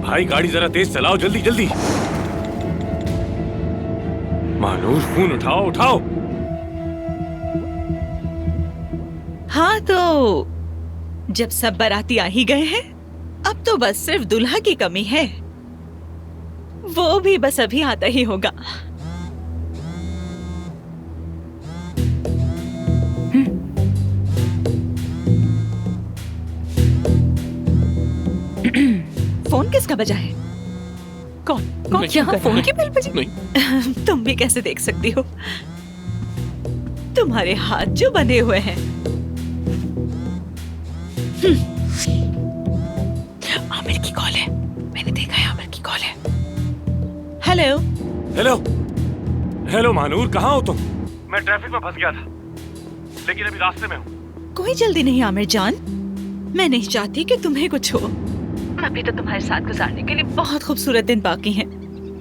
भाई गाड़ी जरा तेज चलाओ, जल्दी जल्दी। मानूर फोन उठाओ उठाओ। हाँ तो जब सब बाराती आ ही गए हैं, अब तो बस सिर्फ दूल्हा की कमी है। वो भी बस अभी आता ही होगा। फोन किसका बजा है? कौन कौन यहाँ फोन की बेल बजी? नहीं। तुम भी कैसे देख सकती हो? तुम्हारे हाथ जो बंधे हुए हैं। आमिर की कॉल है, मैंने देखा है आमिर की कॉल है। हेलो हेलो हेलो मानूर, कहाँ हो तुम? मैं ट्रैफिक में फंस गया था, लेकिन अभी रास्ते में हूँ। कोई जल्दी नहीं आमिर जान, मैं नहीं चाहती कि तुम्हें कुछ हो। अभी तो तुम्हारे साथ गुजारने के लिए बहुत खूबसूरत दिन बाकी हैं।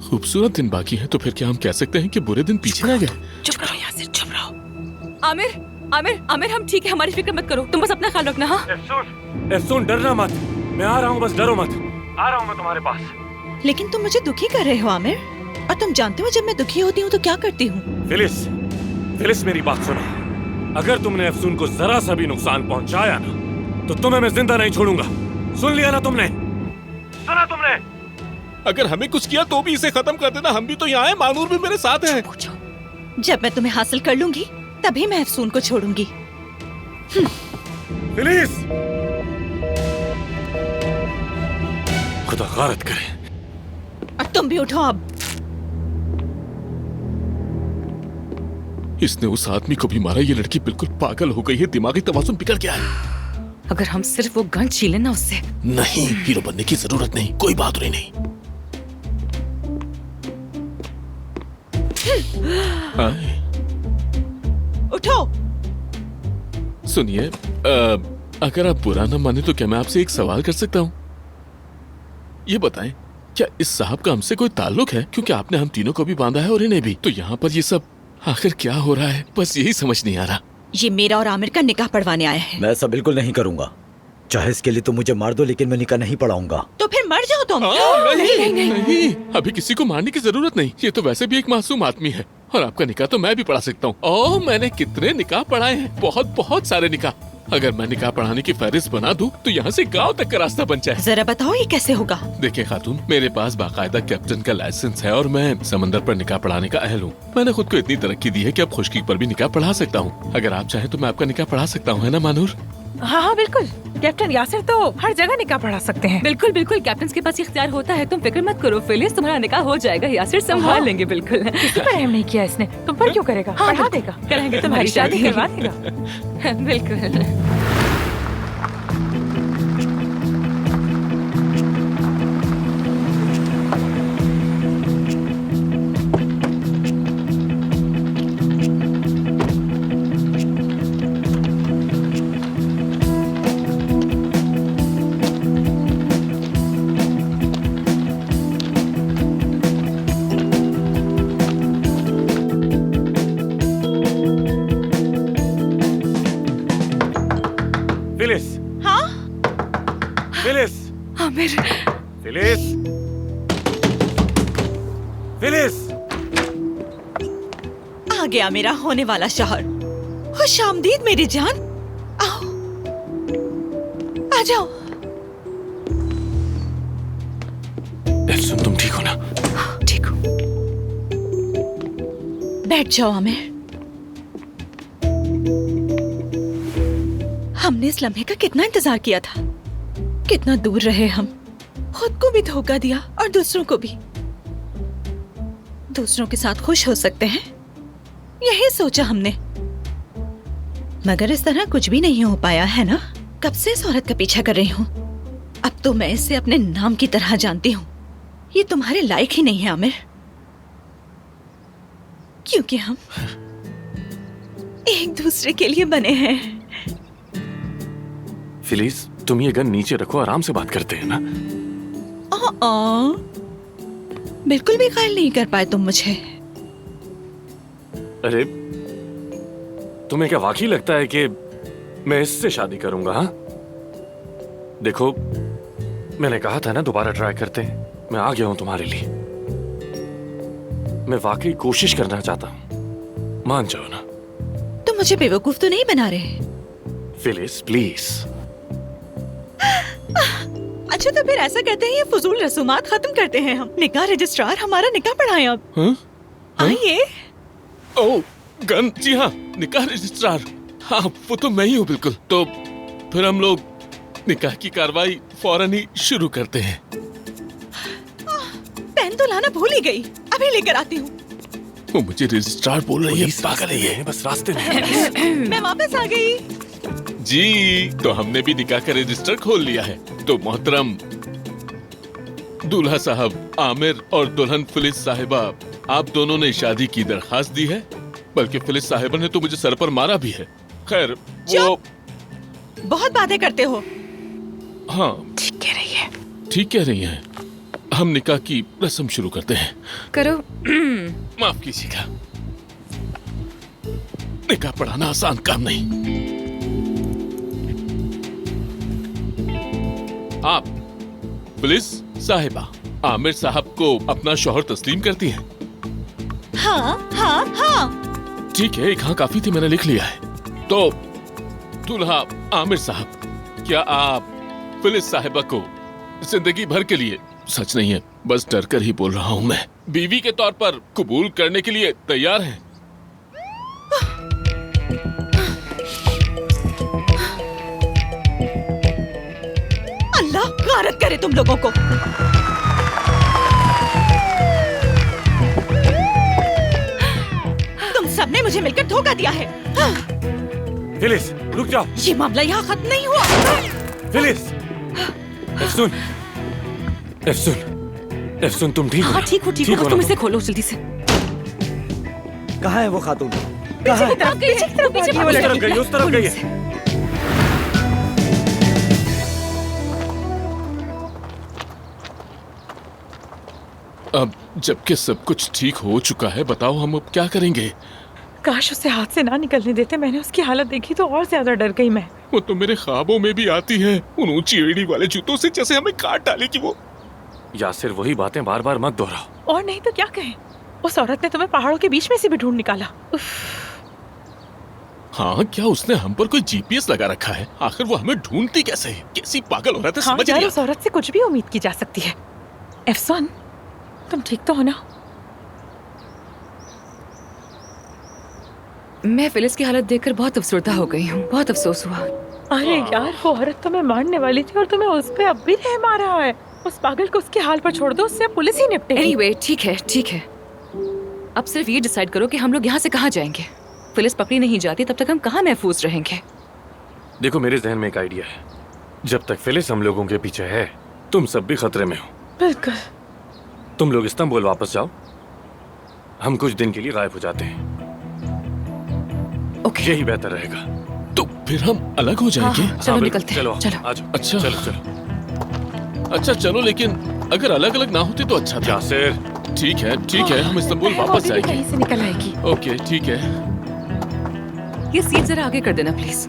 खूबसूरत दिन बाकी हैं तो फिर क्या हम कह सकते हैं कि बुरे दिन पीछे रह गए? चुप रहो यासिर, चुप रहो। आमिर आमिर आमिर, हम ठीक है, हमारी फिक्र मत करो, तुम बस अपना ख्याल रखना। हाँ एफसून डरना मत, मैं आ रहा हूँ, बस डरो मत। आ रहा हूँ मैं तुम्हारे पास। लेकिन तुम मुझे दुखी कर रहे हो आमिर, और तुम जानते हो जब मैं दुखी होती हूँ तो क्या करती हूँ। फिलिस मेरी बात सुनो। अगर तुमने एफसून को जरा सा भी नुकसान पहुँचाया ना, तो तुम्हें मैं जिंदा नहीं छोड़ूंगा। सुन लिया ना तुमने? सुना तुमने? अगर हमें कुछ किया तो भी इसे खत्म कर देना, हम भी तो यहाँ हैं, मानूर भी मेरे साथ है। जब मैं तुम्हें हासिल कर लूंगी तभी मैं एफसून को छोड़ूंगी। फिलिस, खुदा गारत करे। और तुम भी उठो अब। इसने उस आदमी को भी मारा। ये लड़की बिल्कुल पागल हो गई है, दिमागी तवाज़ुन बिगड़ गया है। अगर हम सिर्फ वो गन छीले ना उससे। नहीं, हीरो बनने की जरूरत नहीं, कोई बहादुरी नहीं। उठो। सुनिए, अगर आप बुरा न माने तो क्या मैं आपसे एक सवाल कर सकता हूँ? ये बताएं, क्या इस साहब का हमसे कोई ताल्लुक है? क्योंकि आपने हम तीनों को भी बांधा है और इन्हें भी। तो यहाँ पर ये सब आखिर क्या हो रहा है, बस यही समझ नहीं आ रहा। ये मेरा और आमिर का निकाह पढ़वाने आया है। मैं ऐसा बिल्कुल नहीं करूंगा। चाहे इसके लिए तुम मुझे मार दो, लेकिन मैं निकाह नहीं पढ़ाऊंगा। तो फिर मर जाओ तुम। नहीं, अभी किसी को मारने की जरूरत नहीं। ये तो वैसे भी एक मासूम आदमी है, और आपका निकाह तो मैं भी पढ़ा सकता हूँ। ओह, मैंने कितने निकाह पढ़ाए हैं, बहुत बहुत सारे निकाह। अगर मैं निकाह पढ़ाने की फहरिस्त बना दूं तो यहाँ से गांव तक का रास्ता बन जाए। जरा बताओ ये कैसे होगा? देखिए खातून, मेरे पास बाकायदा कैप्टन का लाइसेंस है और मैं समंदर पर निकाह पढ़ाने का अहल हूँ। मैंने खुद को इतनी तरक्की दी है कि अब खुशकी पर भी निकाह पढ़ा सकता हूँ। अगर आप चाहें तो मैं आपका निकाह पढ़ा सकता हूँ, है ना मानूर? हाँ हाँ बिल्कुल, कैप्टन यासिर तो हर जगह निकाह पढ़ा सकते हैं। बिल्कुल बिल्कुल, कैप्टन के पास इख्तियार होता है, तुम फिक्र मत करो फिलिस, तुम्हारा निकाह हो जाएगा, यासिर संभाल लेंगे। बिल्कुल, किसी पर रहम नहीं किया इसने, तुम पर क्यों करेगा? हाँ, पढ़ा देगा, कराएंगे तुम्हारी शादी करवा देगा। बिल्कुल। फिलिस, हाँ फिलिस, आमिर, फिलिस, फिलिस। आ गया मेरा होने वाला शौहर। खुश आमदीद मेरी जान, आओ आ जाओ। एफसून, तुम ठीक हो ना? ठीक हूँ, बैठ जाओ आमिर। हमने इस लम्हे का कितना इंतजार किया था, कितना दूर रहे हम, खुद को भी धोखा दिया और दूसरों को भी। दूसरों के साथ खुश हो सकते हैं, यही सोचा हमने, मगर इस तरह कुछ भी नहीं हो पाया है ना। कब से इस औरत का पीछा कर रही हूँ, अब तो मैं इसे अपने नाम की तरह जानती हूँ। ये तुम्हारे लायक ही नहीं है आमिर, क्योंकि हम एक दूसरे के लिए बने हैं। फिलिस, तुम ये गन नीचे रखो, आराम से बात करते हैं ना। बिल्कुल भी ख्याल नहीं कर पाए तुम मुझे। अरे, तुम्हें क्या वाकई लगता है कि मैं इससे शादी करूंगा? हाँ, देखो, मैंने कहा था ना दोबारा ट्राई करते हैं। मैं आ गया हूं तुम्हारे लिए। मैं वाकई कोशिश करना चाहता हूं, मान जाओ ना। तुम मुझे बेवकूफ तो नहीं बना रहे? Phyllis please. अच्छा तो फिर ऐसा करते हैं, ये फजूल रसूमात खत्म करते हैं हम। निकाह रजिस्ट्रार हमारा निकाह पढ़ाए अब। हाँ? आइए। ओह गन, जी हाँ, निकाह रजिस्ट्रार। हाँ वो तो मैं ही हूँ बिल्कुल। तो फिर हम लोग निकाह की कार्रवाई फौरन ही शुरू करते हैं। पेन तो लाना भूल ही गई, अभी लेकर आती हूँ। वो मुझे रजिस्ट्रार बोल रही है, पुलिस पागल है ये। बस रास्ते में। मैं वापस आ गई। जी, तो हमने भी निकाह का रजिस्टर खोल लिया है। तो मोहतरम दूल्हा साहब आमिर और दुल्हन फिलिस साहिबा, आप दोनों ने शादी की दरखास्त दी है। बल्कि फिलिस साहिबा ने तो मुझे सर पर मारा भी है। खैर वो बहुत बातें करते हो। हाँ ठीक कह रही है। ठीक कह रही हैं। हम निकाह की रस्म शुरू करते हैं। करो। माफ कीजिएगा, निकाह पढ़ाना आसान काम नहीं। आप पुलिस साहिबा आमिर साहब को अपना शौहर तस्लीम करती हैं? हाँ हाँ हाँ। ठीक है, एक हाँ काफी थी, मैंने लिख लिया है। तो दूल्हा आमिर साहब, क्या आप फिलिस साहिबा को जिंदगी भर के लिए, सच नहीं है बस डर कर ही बोल रहा हूँ मैं, बीवी के तौर पर कबूल करने के लिए तैयार हैं? अल्लाह गारत करे तुम लोगों को। तुम सबने मुझे मिलकर धोखा दिया है। फिलिस रुक जाओ। ये मामला यहाँ खत्म नहीं हुआ। फिलिस एफसून, एफसून, एफसून तुम ठीक हो? हाँ ठीक हो, ठीक हो। ना तुम इसे खोलो जल्दी से। कहाँ है वो खातून? पीछे की तरफ, पीछे की तरफ भागी वो उस तरफ लड़की। गई, उस तरफ गई है। अब जबकि सब कुछ ठीक हो चुका है, बताओ हम अब क्या करेंगे? काश उसे हाथ से ना निकलने देते। मैंने उसकी हालत देखी तो और ज्यादा डर गई मैं। वो तो मेरे ख्वाबों में भी आती है, उन ऊंची एड़ी वाले जूतों से जैसे हमें काट डालेगी वो। यासिर वही बातें बार बार मत दोहराओ। और नहीं तो क्या कहें, उस औरत ने तुम्हें पहाड़ों के बीच में से भी ढूंढ निकाला। हाँ, क्या उसने हम पर कोई जीपीएस लगा रखा है? आखिर वो हमें ढूंढती कैसे है? कैसी पागल औरत है, हाँ समझ यार, नहीं उस औरत से कुछ भी उम्मीद की जा सकती है। एफसन, तुम ठीक तो हो ना? मैं फिलिस की हालत देखकर बहुत अफसरदा हो गई हूँ, बहुत अफसोस हुआ। अरे यार, वो औरत तुम्हें मारने वाली थी और तुम्हें उस पे अब भी रहम आ रहा है। उस पागल को उसके हाल पर छोड़ दो, उससे पुलिस ही निपटेगी। एनीवे, ठीक है ठीक है। अब सिर्फ ये डिसाइड करो कि हम लोग यहाँ से कहाँ जाएंगे। फिलिस पकड़ी नहीं जाती तब तक हम कहाँ महफूज रहेंगे? देखो मेरे जहन में एक आइडिया है। जब तक फिलिस हम लोगों के पीछे है, तुम सब भी खतरे में हो। बिल्कुल। तुम लोग इस्तांबुल वापस जाओ, हम कुछ दिन के लिए गायब हो जाते हैं। ओके। यही बेहतर रहेगा। तो फिर हम अलग हो जाएंगे? हाँ, चलो हाँ, निकलते हैं। चलो चलो। आ जाओ। अच्छा। चलो चलो। अच्छा चलो, लेकिन अगर अलग अलग ना होते तो अच्छा था। यासिर ठीक है, हम इस्तांबुल वापस अभी भी जाएंगे। कहीं से निकल आएगी। ओके ठीक है। ये सीट जरा आगे कर देना प्लीज।